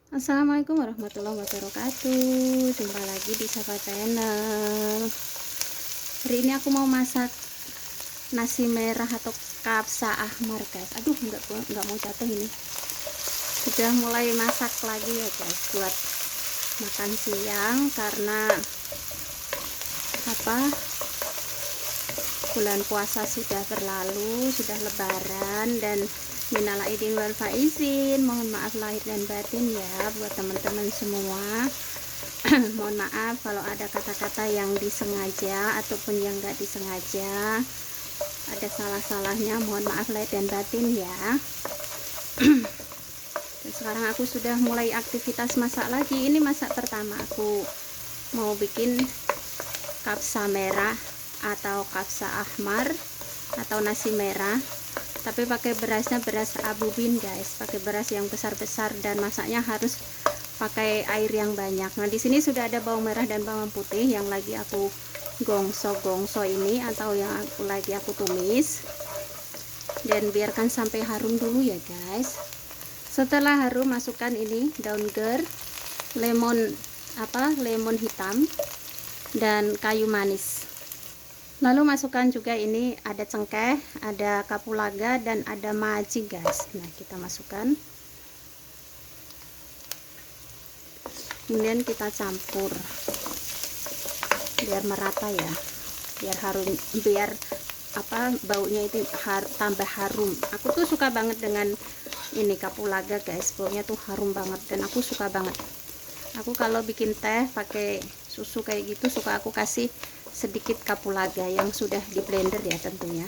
Assalamualaikum warahmatullahi wabarakatuh. Jumpa lagi di Sapa Channel. Hari ini aku mau masak nasi merah atau kapsa ahmar, guys. Aduh, nggak mau jatuh ini. Sudah mulai masak lagi ya, guys, buat makan siang karena apa? Bulan puasa sudah berlalu, sudah lebaran, dan minal aidin wal faizin, mohon maaf lahir dan batin ya buat teman-teman semua. Mohon maaf kalau ada kata-kata yang disengaja ataupun yang enggak disengaja, ada salah-salahnya, mohon maaf lahir dan batin ya. Dan sekarang aku sudah mulai aktivitas masak lagi. Ini masak pertama, aku mau bikin kapsa merah atau kapsa ahmar atau nasi merah, tapi pakai berasnya beras abubin, guys, pakai beras yang besar-besar, dan masaknya harus pakai air yang banyak. Nah, di sini sudah ada bawang merah dan bawang putih yang lagi aku gongso ini, atau yang lagi aku tumis, dan biarkan sampai harum dulu ya, guys. Setelah harum, masukkan ini daun ger, lemon hitam, dan kayu manis. Lalu masukkan juga ini ada cengkeh, ada kapulaga, dan ada maji, guys. Nah, kita masukkan, kemudian kita campur biar merata ya, biar harum, biar baunya itu tambah harum. Aku tuh suka banget dengan ini kapulaga, guys, baunya tuh harum banget, dan aku suka banget. Aku kalau bikin teh pakai susu kayak gitu, suka aku kasih sedikit kapulaga yang sudah di blender ya, tentunya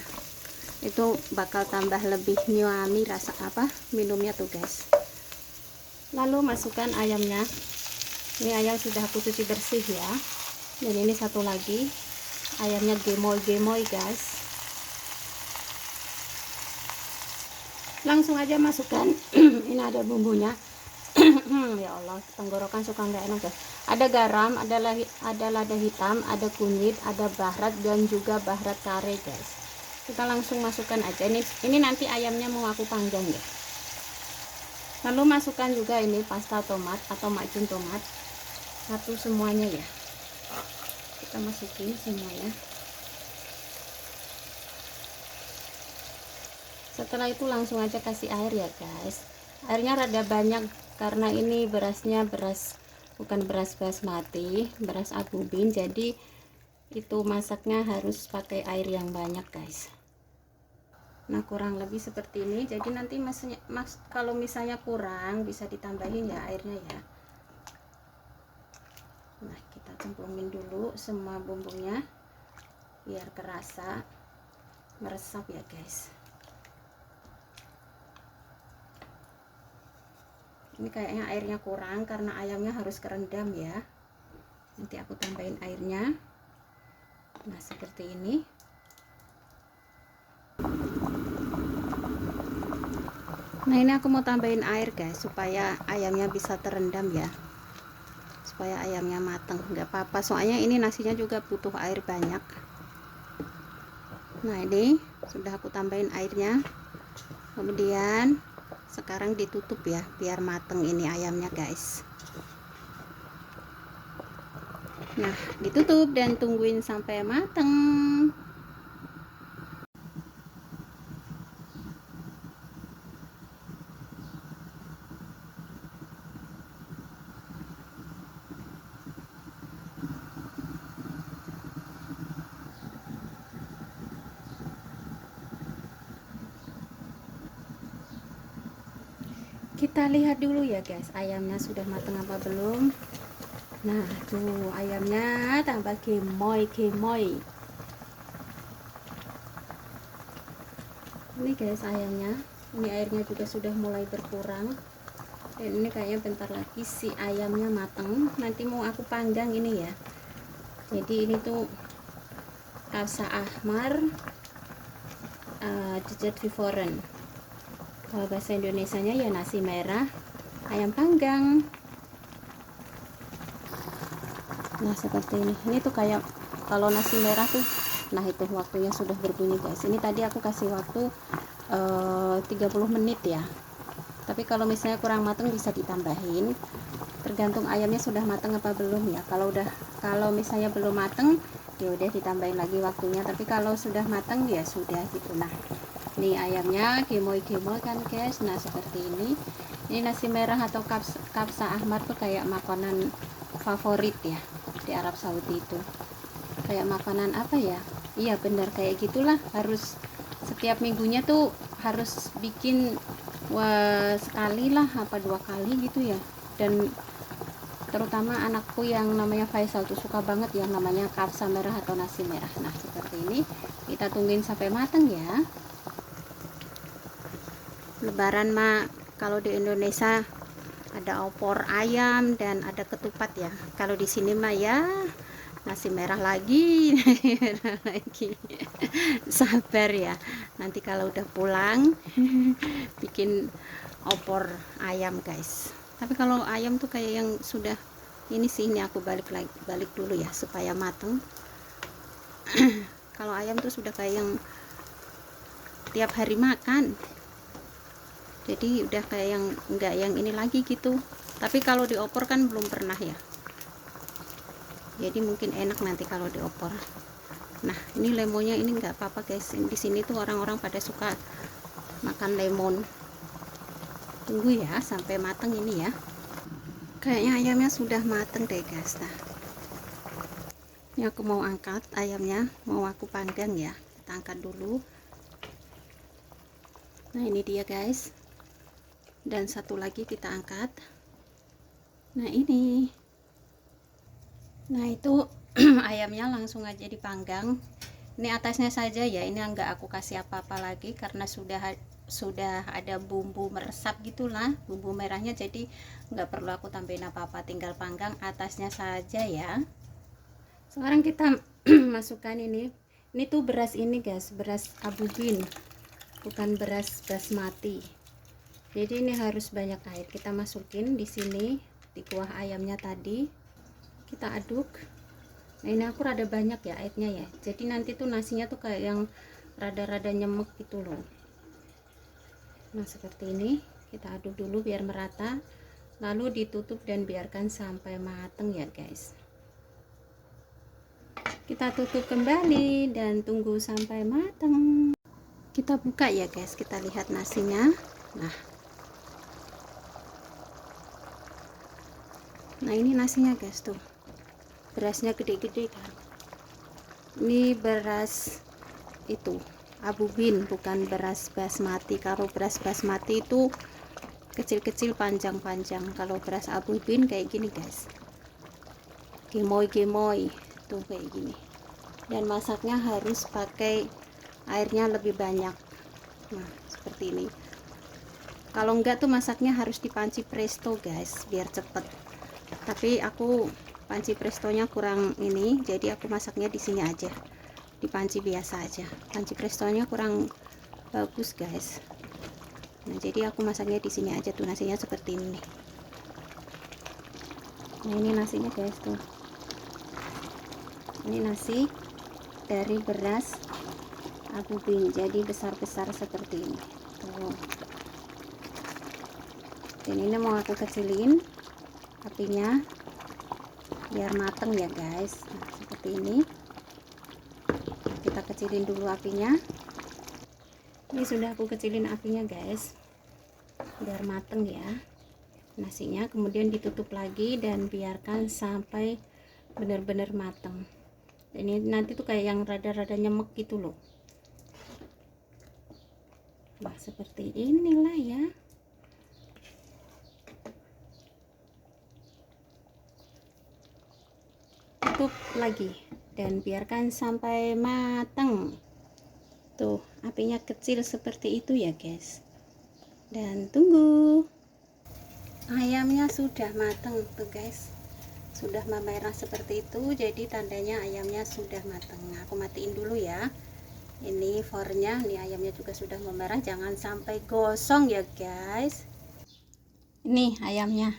itu bakal tambah lebih nyuami rasa minumnya tuh, guys. Lalu masukkan ayamnya. Ini ayam sudah aku cuci bersih ya, dan ini satu lagi ayamnya gemoy, guys. Langsung aja masukkan. Ini ada bumbunya. Ya Allah, tenggorokan suka nggak enak, guys. Ada garam, ada lada hitam, ada kunyit, ada baharat, dan juga baharat kare, guys. Kita langsung masukkan aja. Ini nanti ayamnya mau aku panggang ya. Lalu masukkan juga ini pasta tomat atau macun tomat, satu semuanya ya. Kita masukin semuanya. Setelah itu langsung aja kasih air ya, guys. Airnya rada banyak karena ini berasnya bukan beras basmati, beras abubin, jadi itu masaknya harus pakai air yang banyak, guys. Nah, kurang lebih seperti ini. Jadi nanti kalau misalnya kurang bisa ditambahin ya airnya ya. Nah, kita cemplungin dulu semua bumbunya biar kerasa meresap ya, guys. Ini kayaknya airnya kurang karena ayamnya harus kerendam ya. Nanti aku tambahin airnya. Nah, seperti ini. Nah, ini aku mau tambahin air, guys, supaya ayamnya bisa terendam ya, supaya ayamnya matang. Nggak apa-apa, soalnya ini nasinya juga butuh air banyak. Nah, ini sudah aku tambahin airnya. Kemudian sekarang ditutup ya, biar mateng ini ayamnya, guys. Nah, ditutup dan tungguin sampai mateng. Kita lihat dulu ya, guys, ayamnya sudah matang apa belum. Nah, tuh ayamnya tambah gemoy. Ini, guys, ayamnya. Ini airnya juga sudah mulai berkurang. Dan ini kayaknya bentar lagi si ayamnya matang. Nanti mau aku panggang ini ya. Jadi ini tuh kapsa ahmar, jejak vivoren. Kalau bahasa Indonesianya ya nasi merah ayam panggang. Nah, seperti ini. Ini tuh kayak kalau nasi merah tuh. Nah, itu waktunya sudah berbunyi, guys. Ini tadi aku kasih waktu 30 menit ya. Tapi kalau misalnya kurang matang bisa ditambahin, tergantung ayamnya sudah matang apa belum ya. Kalau misalnya belum matang ya udah ditambahin lagi waktunya, tapi kalau sudah matang ya sudah gitu. Nah, ini ayamnya gemoy-gemoy kan guys. Nah, seperti ini nasi merah atau kapsa ahmar tuh kayak makanan favorit ya di Arab Saudi. Itu kayak makanan apa ya, iya bener kayak gitulah, harus setiap minggunya tuh harus bikin sekali lah apa 2 kali gitu ya. Dan terutama anakku yang namanya Faisal tuh suka banget yang namanya kapsa merah atau nasi merah. Nah, seperti ini kita tungguin sampai matang ya. Lebaran mah kalau di Indonesia ada opor ayam dan ada ketupat ya. Kalau di sini mah ya nasi merah lagi, nasi merah lagi. Sabar ya, nanti kalau udah pulang bikin opor ayam guys. Tapi kalau ayam tuh kayak yang sudah ini sih, ini aku balik dulu ya supaya mateng. Kalau ayam tuh sudah kayak yang tiap hari makan, jadi udah kayak yang enggak yang ini lagi gitu. Tapi kalau diopor kan belum pernah ya, jadi mungkin enak nanti kalau diopor. Nah, ini lemonnya ini enggak apa-apa guys, di sini tuh orang-orang pada suka makan lemon. Tunggu ya sampai mateng ini ya. Kayaknya ayamnya sudah mateng deh guys. Nah, ini aku mau angkat ayamnya, mau aku panggang ya. Kita angkat dulu. Nah, ini dia guys. Dan satu lagi kita angkat. Nah, ini. Nah, itu ayamnya langsung aja dipanggang. Ini atasnya saja ya, ini enggak aku kasih apa-apa lagi karena sudah ada bumbu meresap gitulah, bumbu merahnya, jadi nggak perlu aku tambahin apa-apa, tinggal panggang atasnya saja ya. Sekarang kita masukkan ini tuh beras ini guys, beras abubin, bukan beras basmati. Jadi ini harus banyak air kita masukin di sini, di kuah ayamnya tadi kita aduk. Nah, ini aku rada banyak ya airnya ya, jadi nanti tuh nasinya tuh kayak yang rada-rada nyemek gitu loh. Nah, seperti ini kita aduk dulu biar merata, lalu ditutup dan biarkan sampai mateng ya guys. Kita tutup kembali dan tunggu sampai mateng. Kita buka ya guys, kita lihat nasinya. Nah, ini nasinya guys tuh, berasnya gede-gede kan. Ini beras itu abubin, bukan beras basmati. Kalau beras basmati itu kecil-kecil panjang-panjang, kalau beras abubin kayak gini guys, gemoy-gemoy tuh kayak gini. Dan masaknya harus pakai airnya lebih banyak. Nah, seperti ini. Kalau enggak tuh masaknya harus di panci presto guys, biar cepet. Tapi aku panci prestonya kurang ini, jadi aku masaknya di sini aja, di panci biasa aja. Panci prestonya kurang bagus guys. Nah, jadi aku masaknya di sini aja tuh, nasinya seperti ini. Nah, ini nasinya guys tuh. Ini nasi dari beras abubin, jadi besar-besar seperti ini tuh. Dan ini mau aku kecilin apinya biar mateng ya guys. Nah, seperti ini kita kecilin dulu apinya. Ini sudah aku kecilin apinya guys biar mateng ya nasinya. Kemudian ditutup lagi dan biarkan sampai benar-benar mateng. Ini nanti tuh kayak yang rada-rada nyemek gitu loh. Wah, seperti inilah ya. Tutup lagi dan biarkan sampai matang. Tuh, apinya kecil seperti itu ya guys. Dan tunggu. Ayamnya sudah matang tuh guys, sudah memerah seperti itu, jadi tandanya ayamnya sudah matang. Nah, aku matiin dulu ya ini fornya. Ini ayamnya juga sudah memerah, jangan sampai gosong ya guys. Ini ayamnya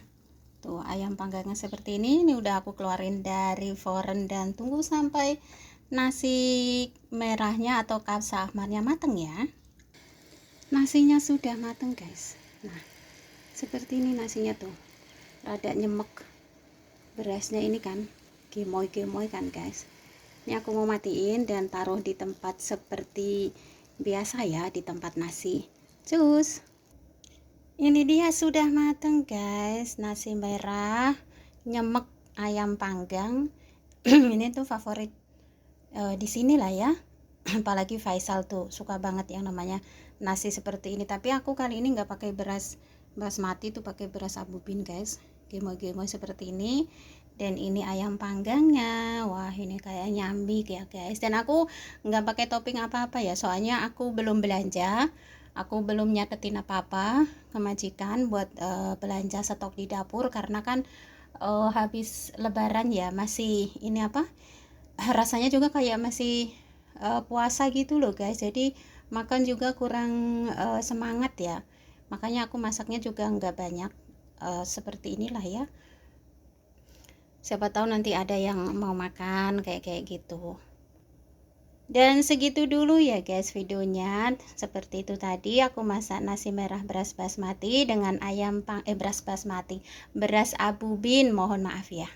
tuh, ayam panggangnya seperti ini. Ini udah aku keluarin dari foren dan tunggu sampai nasi merahnya atau kapsa ahmarnya mateng ya. Nasinya sudah mateng guys. Nah, seperti ini nasinya tuh, rada nyemek. Berasnya ini kan gemoy-gemoy kan guys. Ini aku mau matiin dan taruh di tempat seperti biasa ya, di tempat nasi. Cus. Ini dia sudah mateng guys, nasi merah nyemek ayam panggang. Ini tuh favorit di sini lah ya. Apalagi Faisal tuh suka banget yang namanya nasi seperti ini. Tapi aku kali ini nggak pakai beras basmati, tuh pakai beras abubin guys. Gemoy-gemoy seperti ini. Dan ini ayam panggangnya. Wah, ini kayak nyambi ya guys. Dan aku nggak pakai topping apa-apa ya, soalnya aku belum belanja. Aku belum nyatetin apa-apa ke majikan buat belanja stok di dapur, karena kan habis lebaran ya, masih ini apa, rasanya juga kayak masih puasa gitu loh guys. Jadi makan juga kurang semangat ya. Makanya aku masaknya juga nggak banyak, seperti inilah ya. Siapa tahu nanti ada yang mau makan kayak gitu. Dan segitu dulu ya guys videonya. Seperti itu tadi aku masak nasi merah beras basmati dengan beras abubin, mohon maaf ya.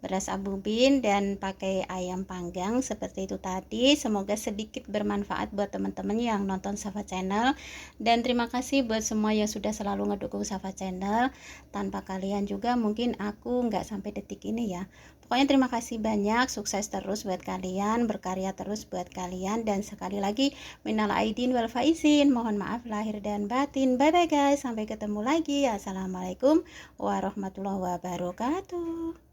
Beras abubin dan pakai ayam panggang seperti itu tadi. Semoga sedikit bermanfaat buat teman-teman yang nonton Safa Channel, dan terima kasih buat semua yang sudah selalu ngedukung Safa Channel. Tanpa kalian juga mungkin aku nggak sampai detik ini ya. Pokoknya terima kasih banyak, sukses terus buat kalian, berkarya terus buat kalian, dan sekali lagi minal aidin wal faizin, mohon maaf lahir dan batin. Bye bye guys, sampai ketemu lagi. Assalamualaikum warahmatullahi wabarakatuh.